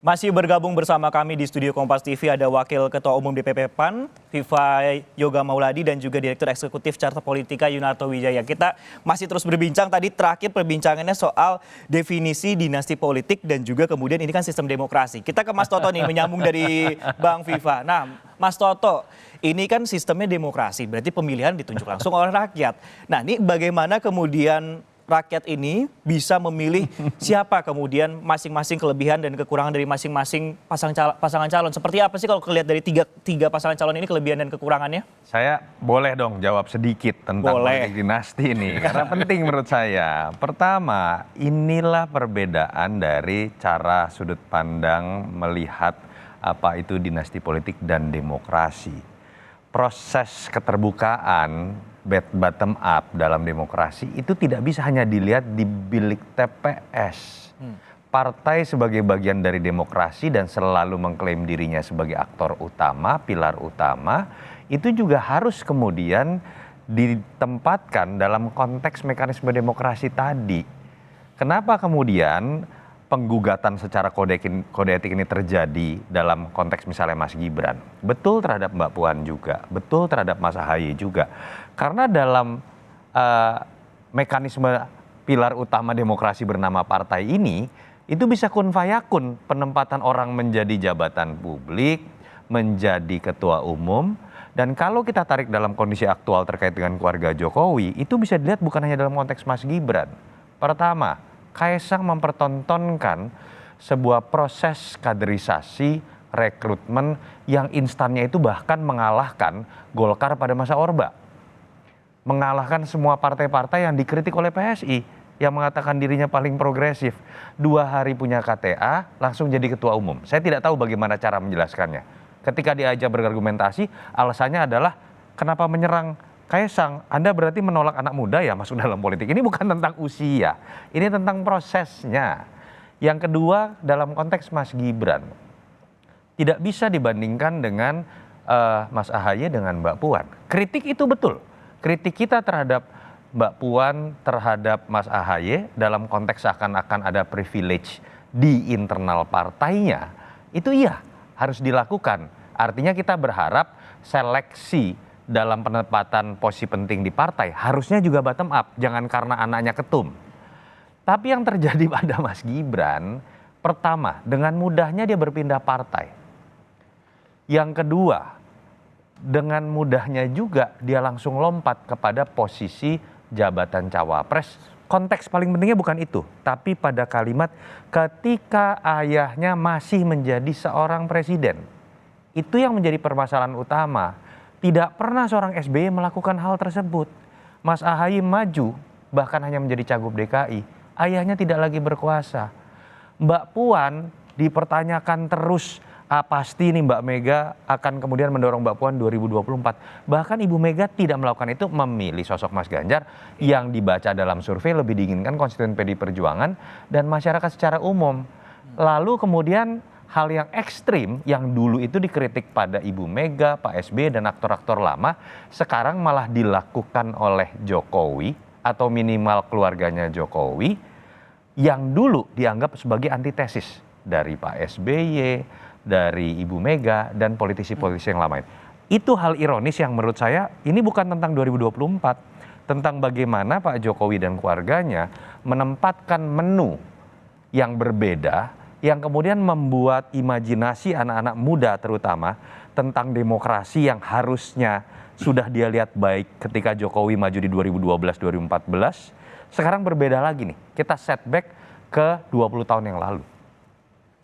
Masih bergabung bersama kami di studio Kompas TV ada Wakil Ketua Umum DPP PAN, Viva Yoga Mauladi, dan juga Direktur Eksekutif Carta Politika Yunarto Wijaya. Kita masih terus berbincang, tadi terakhir perbincangannya soal definisi dinasti politik dan juga kemudian ini kan sistem demokrasi. Kita ke Mas Toto nih, menyambung dari Bang Viva. Nah, Mas Toto, ini kan sistemnya demokrasi, berarti pemilihan ditunjuk langsung oleh rakyat. Nah, ini bagaimana kemudian rakyat ini bisa memilih siapa kemudian masing-masing kelebihan dan kekurangan dari masing-masing pasangan calon. Seperti apa sih kalau lihat dari tiga pasangan calon ini kelebihan dan kekurangannya? Saya boleh dong jawab sedikit tentang politik dinasti ini. Karena penting menurut saya. Pertama, inilah perbedaan dari cara sudut pandang melihat apa itu dinasti politik dan demokrasi. Proses keterbukaan bottom up dalam demokrasi itu tidak bisa hanya dilihat di bilik TPS. Partai sebagai bagian dari demokrasi dan selalu mengklaim dirinya sebagai aktor utama, pilar utama, itu juga harus kemudian ditempatkan dalam konteks mekanisme demokrasi tadi. Kenapa kemudian penggugatan secara kode etik ini terjadi dalam konteks misalnya Mas Gibran? Betul terhadap Mbak Puan juga, betul terhadap Mas Ahaye juga. Karena dalam mekanisme pilar utama demokrasi bernama partai ini, itu bisa kun fayakun penempatan orang menjadi jabatan publik, menjadi ketua umum. Dan kalau kita tarik dalam kondisi aktual terkait dengan keluarga Jokowi, itu bisa dilihat bukan hanya dalam konteks Mas Gibran. Pertama, Kaisang mempertontonkan sebuah proses kaderisasi, rekrutmen yang instannya itu bahkan mengalahkan Golkar pada masa Orba. Mengalahkan semua partai-partai yang dikritik oleh PSI, yang mengatakan dirinya paling progresif. 2 hari punya KTA, langsung jadi ketua umum. Saya tidak tahu bagaimana cara menjelaskannya. Ketika diajak berargumentasi, alasannya adalah kenapa menyerang Kaisang, Anda berarti menolak anak muda ya masuk dalam politik. Ini bukan tentang usia, ini tentang prosesnya. Yang kedua, dalam konteks Mas Gibran, tidak bisa dibandingkan dengan Mas Ahaye dengan Mbak Puan. Kritik itu betul, kritik kita terhadap Mbak Puan, terhadap Mas Ahaye dalam konteks seakan-akan ada privilege di internal partainya, itu iya harus dilakukan. Artinya kita berharap seleksi dalam penempatan posisi penting di partai harusnya juga bottom up, jangan karena anaknya ketum. Tapi yang terjadi pada Mas Gibran, pertama, dengan mudahnya dia berpindah partai. Yang kedua, dengan mudahnya juga dia langsung lompat kepada posisi jabatan cawapres. Konteks paling pentingnya bukan itu, tapi pada kalimat ketika ayahnya masih menjadi seorang presiden. Itu yang menjadi permasalahan utama. Tidak pernah seorang SBY melakukan hal tersebut. Mas Ahaye maju, bahkan hanya menjadi cagup DKI. Ayahnya tidak lagi berkuasa. Mbak Puan dipertanyakan terus, pasti nih Mbak Mega akan kemudian mendorong Mbak Puan 2024. Bahkan Ibu Mega tidak melakukan itu, memilih sosok Mas Ganjar yang dibaca dalam survei lebih diinginkan konstituen PDI Perjuangan dan masyarakat secara umum. Lalu kemudian hal yang ekstrim yang dulu itu dikritik pada Ibu Mega, Pak SBY dan aktor-aktor lama, sekarang malah dilakukan oleh Jokowi atau minimal keluarganya Jokowi yang dulu dianggap sebagai antitesis dari Pak SBY, dari Ibu Mega dan politisi-politisi yang lama. Itu hal ironis yang menurut saya ini bukan tentang 2024, tentang bagaimana Pak Jokowi dan keluarganya menempatkan menu yang berbeda, yang kemudian membuat imajinasi anak-anak muda terutama tentang demokrasi yang harusnya sudah dia lihat baik ketika Jokowi maju di 2012-2014, sekarang berbeda lagi nih. Kita setback ke 20 tahun yang lalu.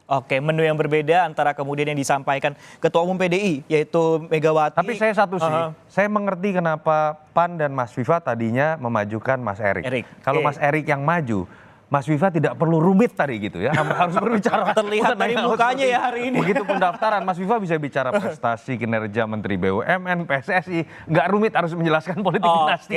Oke, menu yang berbeda antara kemudian yang disampaikan Ketua Umum PDI, yaitu Megawati. Tapi saya satu sih, saya mengerti kenapa PAN dan Mas Viva tadinya memajukan Mas Erik. Kalau Mas Erik yang maju, Mas Viva tidak perlu rumit tadi gitu ya, harus berbicara. Terlihat dari mukanya ya hari ini. Begitu pendaftaran, Mas Viva bisa bicara prestasi, kinerja Menteri BUMN, PSSI, nggak rumit harus menjelaskan politik dinasti.